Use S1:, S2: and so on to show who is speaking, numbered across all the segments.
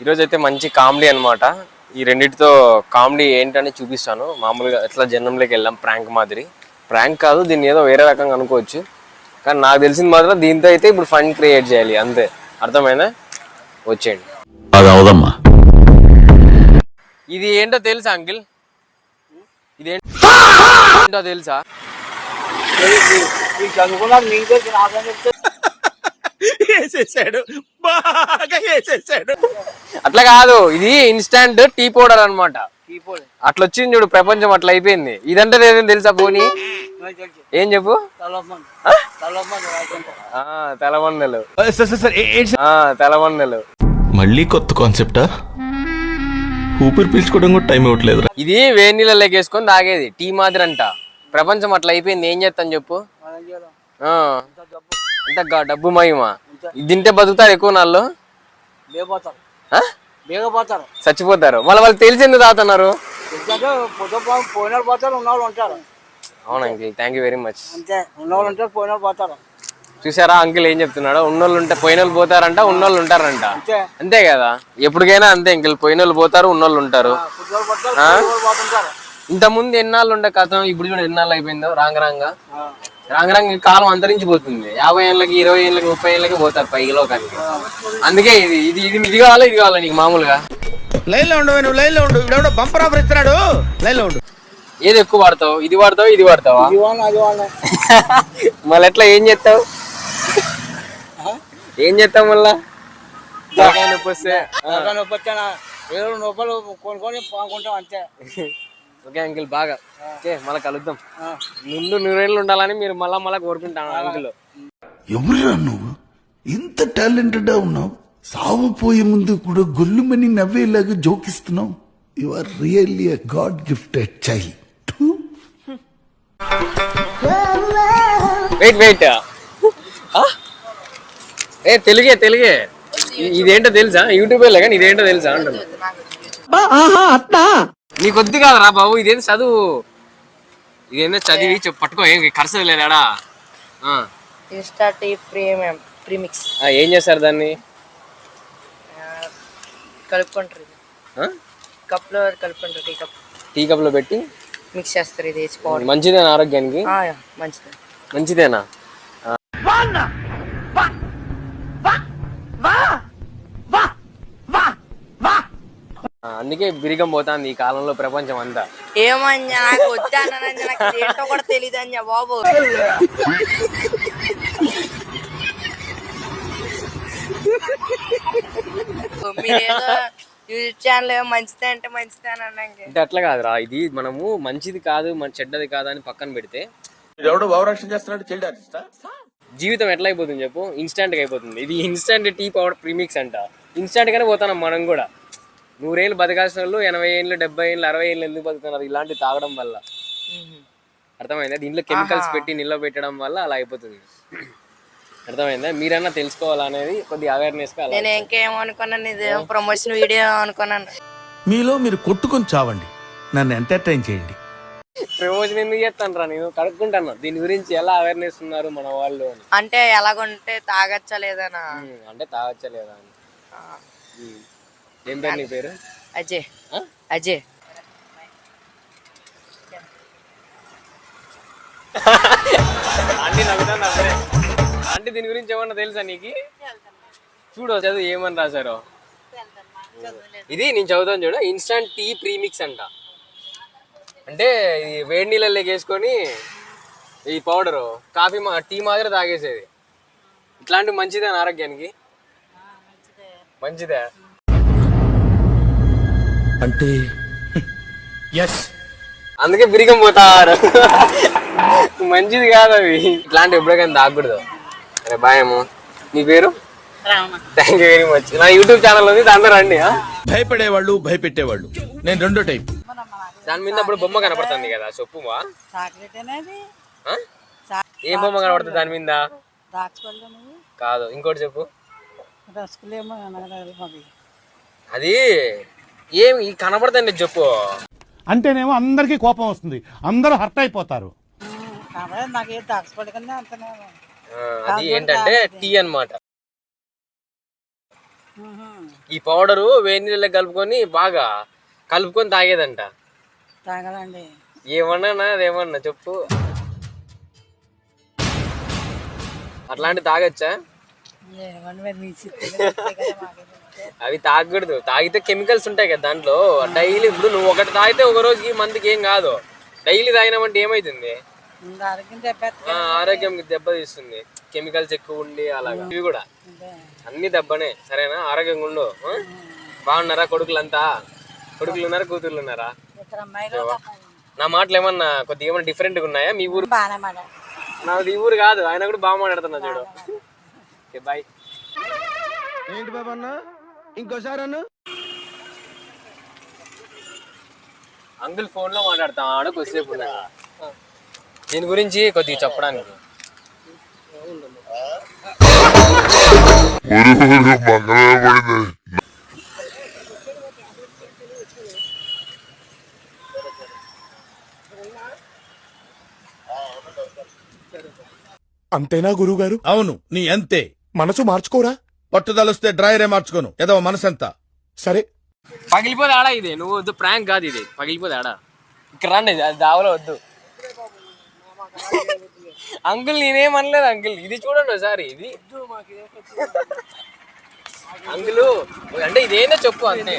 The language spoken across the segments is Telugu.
S1: ఈరోజు అయితే మంచి కామెడీ అనమాట. ఈ రెండింటితో కామెడీ ఏంటని చూపిస్తాను. మామూలుగా ఎట్లా జనంలోకి వెళ్ళాం ప్రాంక్ మాదిరి. ప్రాంక్ కాదు, దీన్ని ఏదో వేరే రకంగా అనుకోవచ్చు, కానీ నాకు తెలిసింది మాత్రం దీంతో అయితే ఇప్పుడు ఫన్ క్రియేట్ చేయాలి అంతే. అర్థమైందా? వచ్చేయండి. ఇది ఏంటో తెలుసా అంకిల్? ఇదేంటో తెలుసా? అట్లా కాదు, ఇది ఇన్స్టాంట్ టీ పౌడర్ అనమాట. అట్లా వచ్చింది చూడు, ప్రపంచం అట్లా అయిపోయింది. ఇదంటే ఏదేం తెలుసా పోనీ? ఏం చెప్పు. తలమందలు, తలమందలు.
S2: మళ్ళీ కొత్త కాన్సెప్టా? ఊపిరి పీల్చుకోవడం కూడా టైం ఇవ్వట్లేదు. ఇది
S1: వేడి నీళ్ళలోకి వేసుకొని తాగేది టీ మాదిరి అంట. ప్రపంచం అట్లా అయిపోయింది. ఏం చేస్తాను చెప్పు? అంటే డబ్బు మహిమా. తింటే బతుకుతారు ఎక్కువ నాళ్ళు, చచ్చిపోతారు. మళ్ళీ వాళ్ళు తెలిసి ఎందుకు తాగుతున్నారు? అవును uncle, thank you very much. చూసారా అంకిల్ ఏం చెప్తున్నాడు? ఉన్నోళ్ళు ఉంటే పోయినోళ్ళు పోతారంట, ఉన్నోళ్ళు ఉంటారంట. అంతే కదా, ఎప్పటికైనా అంతే అంకిల్. పోయినోళ్ళు పోతారు, ఉన్నోళ్ళు ఉంటారు. ఇంత ముందు ఎన్నాళ్ళు ఉండే కథ, ఇప్పుడు కూడా ఎన్నాళ్ళు అయిపోయిందో. రాంగ కాలం అంతరించిపోతుంది. 50 ఏళ్ళకి, 20 ఏళ్ళకి, 30 ఏళ్ళకి పోతారు పైకి లోకానికి. అందుకే ఇది ఇది ఇది కావాలా, ఇది కావాలా నీకు? మామూలుగా
S3: లైన్ లో ఉండు, లైన్ లో ఉండు. ఇప్పుడు బంపర్ ఆఫర్ ఇస్తున్నాడు, లైన్ లో ఉండు.
S1: ఏది ఎక్కువ వాడతావు? ఇది వాడతావు, ఇది వాడతావా? మళ్ళీ ఎట్లా ఏం చేస్తావు? ఏం చేస్తావు మళ్ళా? ఓకే అంకిల్, బాగా ఓకే. మళ్ళీ కలుద్దాం. ముందు 100 ఏళ్ళు ఉండాలని మీరు మళ్ళా కోరుకుంటాను అంకిల్.
S4: ఎవరురా నువ్వు? ఇంత టాలెంటెడ్ ఉన్నావు. సావు పోయే ముందు కూడా గొల్లుమని నవ్వేలాగా జోకిస్తున్నావు. You are really a god gifted child.
S1: Wait తెలుగే. ఇదేంటో తెలుసా? యూట్యూబ్ లో కానీ ఇదేంటో తెలుసా అంటున్నా. నీకు వద్దు కాదరా బాబు, ఇదేంటి చదువు? ఇదేంటో చదివి పట్టుకో. ఏం కరసదు లేదాడా? ఏం చేస్తారు దాన్ని?
S5: కలుపుకుంటారు, కప్ లో కలుపుకుంటారు.
S1: టీ కప్ లో పెట్టి
S5: మిక్స్ చేస్తారు. ఇది
S1: మంచిదేనా ఆరోగ్యానికి? మంచిదేనా? అందుకే బిరిగం పోతాంది ఈ కాలంలో ప్రపంచం అంతా.
S5: ఏమన్నా నాకు వచ్చానంటే నాకు ఏంటో కూడా తెలియదు అన్న బాబు. మీరేదో యూట్యూబ్ ఛానల్ మంచిదే అంటే మంచిదే అని
S1: అంటే అట్లా కాదురా. ఇది మనము మంచిది కాదు, మన చెడ్డది కాదు అని పక్కన పెడితే జీవితం ఎట్లా అయిపోతుంది చెప్పు? ఇన్స్టాంట్ గా అయిపోతుంది. ఇది ఇన్స్టాంట్ టీ పౌడర్ ప్రీమిక్స్ అంట. ఇన్స్టాంట్ గానే పోతాం మనం కూడా. 100 ఏళ్ళు బతకాల్సిన వాళ్ళు 80 ఏళ్ళు, 70 ఏళ్ళు, 60 ఏళ్ళు ఎందుకు బతుకుతున్నారు? ఇలాంటివి తాగడం వల్ల. అర్థమైందా? దీంట్లో కెమికల్స్ పెట్టి నిల్వ పెట్టడం వల్ల అలా అయిపోతుంది. అర్థమైందా? మీరన్నా తెలుసుకోవాలనేది కొద్దిగా అవేర్నెస్ గా.
S5: నేను ఇంకేమనుకున్నాను, ఇది ప్రమోషన్ వీడియో అనుకున్నాను.
S3: మీలో మీరు కొట్టుకొని చావండి, నన్ను ఎంటర్టైన్ చేయండి.
S1: ప్రమోషన్ ఎందుకు చేస్తాను రా? నేను కడుక్కుంటాను దీని గురించి ఎలా అవేర్నెస్ ఉన్నారు మన వాళ్ళు అని.
S5: అంటే ఎలాగుంటే తాగచ్చా లేదనా?
S1: అంటే తాగచ్చా లేదా అని. ఏం పేరు నీ పేరు?
S5: అజయ్. అజయ్
S1: ఆంటీ నవ్వుతాను. ఆంటీ దీని గురించి ఏమన్నా తెలుసా నీకు? చూడు చదువు ఏమని రాశారో. ఇది నేను చదువుతాను చూడు. ఇన్స్టాంట్ టీ ప్రీమిక్స్ అంట. అంటే ఇది వేడి నీళ్ళలోకి వేసుకొని ఈ పౌడరు కాఫీ టీ మాదిరి తాగేసేది. ఇట్లాంటివి మంచిదే ఆరోగ్యానికి? మంచిదే
S3: అంటే
S1: అందుకే బిరిగం పోతారు. మంచిది కాదు అవి. ఇట్లాంటివి ఎప్పుడైనా తాగకూడదు. అరే బాయము. నీ పేరు? Thank you very much. నా యూట్యూబ్ ఛానల్ ఉంది, దాంట్లో రండి.
S3: భయపడేవాళ్ళు, భయపెట్టేవాళ్ళు. నేను రెండో టైప్.
S1: దాని మీద అప్పుడు బొమ్మ కనపడుతుంది కదా, చెప్పువా? ఏం బొమ్మ కనపడుతుంది దాని మీద? కాదు, ఇంకోటి చెప్పు. అది ఏమి కనపడుతుంది చెప్పు.
S6: అంటేనేమో అందరికి కోపం వస్తుంది, అందరూ హర్ట్ అయిపోతారు.
S1: అది ఏంటంటే టీ అన్నమాట. ఈ పౌడరు వేడి నీళ్ళలో కలుపుకొని బాగా కలుపుకొని తాగేదంట.
S5: తాగాలండి.
S1: ఏమన్నా అదేమన్నా చెప్పు. అట్లాంటి తాగొచ్చా? అవి తాగకూడదు. తాగితే కెమికల్స్ ఉంటాయి కదా దాంట్లో. డైలీ ఇప్పుడు నువ్వు ఒకటి తాగితే ఒక రోజుకి మందుకి ఏం కాదు. డైలీ తాగినామంటే ఏమైతుంది? ఆరోగ్యం దెబ్బతీస్తుంది. కెమికల్స్ ఎక్కువ ఉండి అలాగా. ఇవి కూడా అన్ని దెబ్బనే. సరేనా? ఆరోగ్యంగా ఉండు. బాగున్నారా కొడుకులంతా? కొడుకులు ఉన్నారా కూతుర్లు ఉన్నారా? నా మాటలు ఏమన్నా కొద్దిగా ఏమన్నా డిఫరెంట్ గా ఉన్నాయా? మీ ఊరు నాది ఈ ఊరు కాదు. ఆయన కూడా బాగా మాట్లాడుతున్నా చూడు. Okay bye.
S3: ఏంటి బాబా అన్న ఇంకోసారి అన్న
S1: అంకుల్ ఫోన్ లో మాట్లాడతాడు కొద్దిసేపు ఉన్నాడు. దీని గురించి కొద్దిగా చెప్పడానికి.
S7: అంతేనా గురువుగారు?
S3: అవును, నీ అంతే.
S7: మనసు మార్చుకోరా?
S3: పట్టుదలొస్తే డ్రైయరే మార్చుకోను. ఏదో మనసంతా.
S7: సరే,
S1: పగిలిపోతే ఆడా ఇది. నువ్వు వద్దు, ప్రాంక్ కాదు ఇది. పగిలిపోతే ఆడా. ఇక్కడ రండి, అది దావలో వద్దు. అంకుల్ నేనేమనలేదు అంకుల్. ఇది చూడండి ఒకసారి. ఇది అంకుల్ అంటే ఇదేంటో చెప్పు అంతే.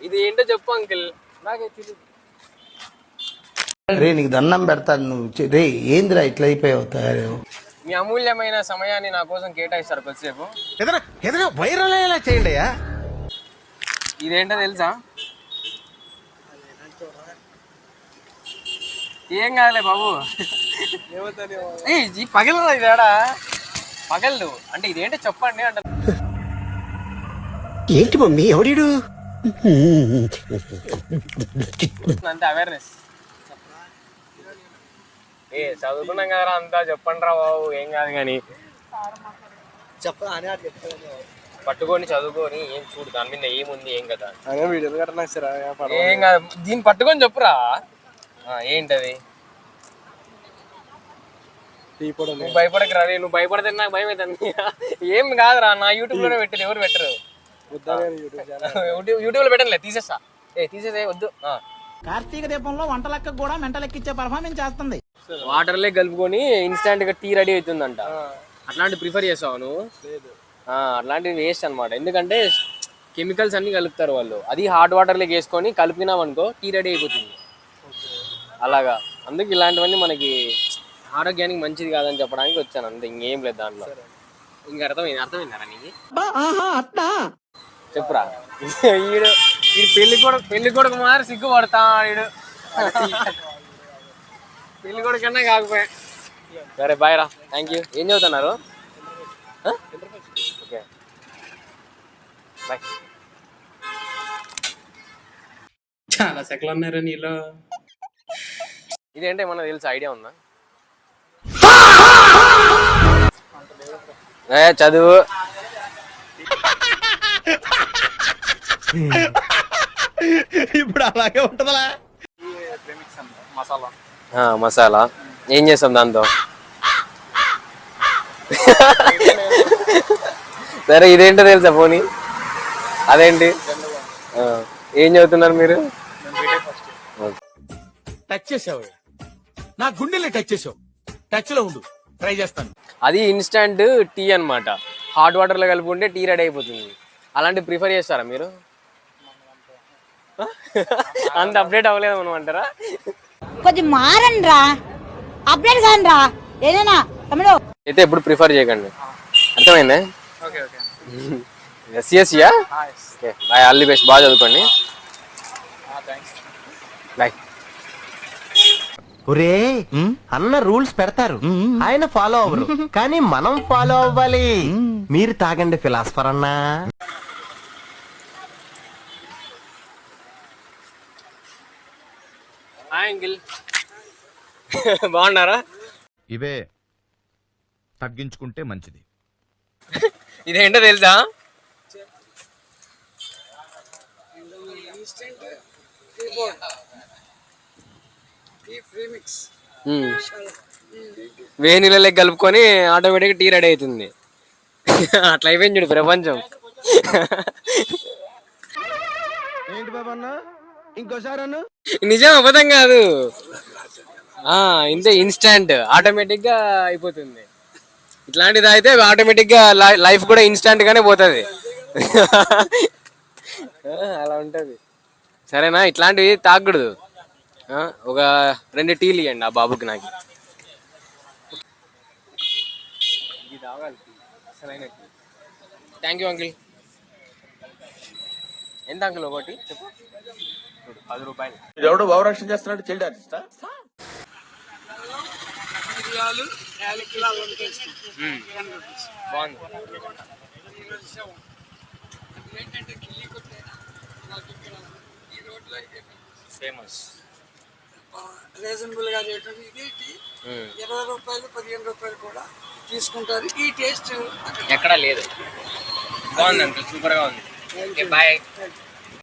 S1: ఇది ఏంటో చెప్పు అంకుల్.
S4: రే నీకు దండం పెడతాను. నువ్వు రే ఏందిరా ఇట్లా అయిపోయావు తయారు?
S1: మీ అమూల్యమైన సమయాన్ని నా కోసం కేటాయిస్తారు కొద్దిసేపు.
S3: ఏదైనా వైరల్ అయ్యేలా చేయండి అయ్యా.
S1: ఇదేంటో తెలుసా? ఏం కాదులే బాబు. పగలరా ఇది ఆడా పగలదు. అంటే ఇదేంటో చెప్పండి అంటే.
S8: ఏంటి మమ్మీ ఎవడీడు?
S1: అంతే అవేర్నెస్. చదువుకున్నాం కదరా అంతా. చెప్పండి రా బాబు, ఏం కాదు. కానీ పట్టుకొని చదువుకొని ఏం చూడు దాని మీద ఏముంది ఏం కదా. ఏం కాదు, దీన్ని పట్టుకొని చెప్పురా. ఏంటది? నువ్వు భయపడకరా. నువ్వు భయపడితే నాకు భయం అవుతుంది. ఏం కాదురా, నా యూట్యూబ్ లోనే పెట్టరు. ఎవరు పెట్టరు? యూట్యూబ్ లో పెట్టనులే, తీసేస్తా. తీసేసే వద్దు.
S8: కార్తీక దీపంలో వంటలక్క కూడా మెంటలెక్కిచ్చే పర్ఫార్మెన్స్ చేస్తుంది.
S1: వాటర్లే కలుపుకొని ఇన్స్టాంట్ గా టీ రెడీ అవుతుందంట. అట్లాంటి ప్రిఫర్ చేసావు నువ్వు? అట్లాంటివి వేస్ట్ అనమాట. ఎందుకంటే కెమికల్స్ అన్ని కలుపుతారు వాళ్ళు. అది హాట్ వాటర్లోకి వేసుకొని కలిపినామనుకో టీ రెడీ అయిపోతుంది అలాగా. అందుకు ఇలాంటివన్నీ మనకి ఆరోగ్యానికి మంచిది కాదని చెప్పడానికి వచ్చాను అంతే. ఇంకేం లేదు దాంట్లో. ఇంకా అర్థమైందారా నీకు? చెప్పురా. ఈడు పెళ్లి కొడుకు మారి సిగ్గుపడతా. ఈడు పెళ్లి కొడుకు కన్నా కాకపోయా. సరే బాయ్ రా. Thank you. ఏం చదువుతున్నారు? Okay bye. చాలా సెకలు ఉన్నారా నీలో? ఇదేంటే ఏమన్నా తెలుసు? ఐడియా ఉందా? చదువు.
S3: ఇప్పుడు అలాగే ఉంటదా?
S1: మసాలా ఏం చేస్తాం దాంతో? సరే ఇదేంటో తెలుసా పోనీ? అదేంటి? ఏం చదువుతున్నారు మీరు?
S3: టచ్ చేసావు, నా గుండెల్ని టచ్ చేసావు. టచ్ లో ఉండు, ట్రై చేస్తాను.
S1: అది ఇన్స్టంట్ టీ అన్నమాట. హాట్ వాటర్ లో కలుపుకుంటే టీ రెడీ అయిపోతుంది. అలాంటివి ప్రిఫర్ చేస్తారా మీరు? అంత అప్డేట్ అవ్వలేదు అనమంటారా?
S9: కొంచెం మారండి రా, అప్డేట్ కాని రా ఏదైనా తమ్ముడు.
S1: అయితే ఎప్పుడు ప్రిఫర్ చేయకండి. అర్థమైందా? ఎస్సిఎస్సియా? Okay bye. All the best. బాగా చదువుకోండి. బాయ్.
S8: ఒరే అన్న రూల్స్ పెడతారు, ఆయన ఫాలో అవ్వరు, కానీ మనం ఫాలో అవ్వాలి. మీరు తాగండి ఫిలాసఫర్ అన్నా.
S1: అంకిల్ బాగున్నారా?
S10: ఇవే తగ్గించుకుంటే మంచిది.
S1: ఇదేంటో తెలుసా? వేడి నీళ్ళకి కలుపుకొని ఆటోమేటిక్గా టీ రెడీ అవుతుంది. అట్లా అయిపోయింది చూడు ప్రపంచం.
S8: ఏంటి బాబన్న ఇంకోసారి అన్న
S1: నిజం అబద్ధం కాదు. ఇంతే ఇన్స్టాంట్ ఆటోమేటిక్ గా అయిపోతుంది. ఇట్లాంటిది అయితే ఆటోమేటిక్ గా లైఫ్ కూడా ఇన్స్టాంట్ గానే పోతుంది. అలా ఉంటది. సరేనా, ఇట్లాంటివి తాగకూడదు. ఒక 2 టీలు ఇవ్వండి ఆ బాబుకి నాకు. ఇది తాగాలి అసలైన టీ. Thank you uncle. ఎంత అంకుల్ ఒకటి చెప్పు? 10 రూపాయలు.
S3: ఎవడో భావరక్షణ చేస్తున్నాడు చైల్డ్ ఆర్టిస్టా?
S1: బాగుంది. ఫేమస్
S7: రీజనబుల్ గా రేటు. ఇది 20 రూపాయలు 15 రూపాయలు కూడా తీసుకుంటారు. ఈ టేస్ట్
S1: ఎక్కడా లేదు. బాగుంది అంకుల్, సూపర్ గా ఉంది. బాయ్.